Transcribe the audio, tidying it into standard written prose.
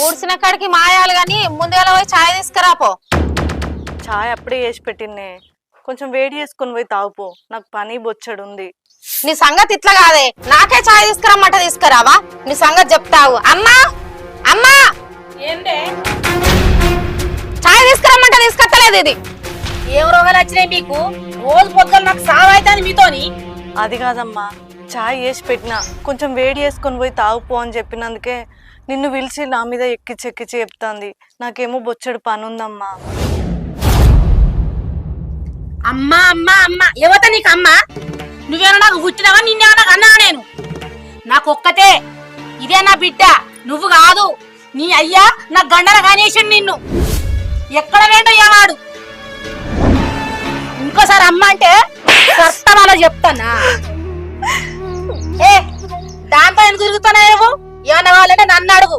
ఊడ్చిన కాడికి మాయాలు గాని ముందుగా పోయి ఛాయ్ తీసుకురాపో. చాయ్ అప్పుడే చేసి పెట్టిందే, కొంచెం వేడి చేసుకుని పోయి తాగుపో, నాకు పని బొచ్చడు ఉంది. నీ సంగతి ఇట్లా కాదే, నాకే ఛాయ్ తీసుకురమ్మంట తీసుకురావా? నీ సంగతి చెప్తావు. అమ్మా అమ్మా ఏందే ఛాయ్ తీసుకురమ్మంట తీసుకొత్తలేదు ఇది. ఏం రోగాలు వచ్చినాయి మీకు? రోజు పొద్దున్న నాకు సావైతుంది మీతోని. అది కాదమ్మా, చాయ్ చేసి పెట్టినా కొంచెం వేడి చేసుకొని పోయి తాగుపో అని చెప్పినందుకే నిన్ను పిలిచి నా మీద ఎక్కిచ్చి ఎక్కిచ్చి చెప్తాంది. నాకేమో బొచ్చడు పని ఉందమ్మా. అమ్మా అమ్మా అమ్మా ఎవత నీకు అమ్మా? నువ్వేమో నాకు పుట్టినావా? నిన్నేమో నాకు అన్నా? నేను నాకు ఒక్కతే, ఇదే నా బిడ్డ, నువ్వు కాదు. నీ అయ్యా నా గండన కానేసాడు నిన్ను. ఎక్కడ వేండో ఏవాడు. ఇంకోసారి అమ్మ అంటే కర్తమాలో చెప్తానా? ఏ దాంతో ఎందుకు తిరుగుతున్నా నువ్వు? ఏమన్నా వాళ్ళంటే నన్ను అడుగు.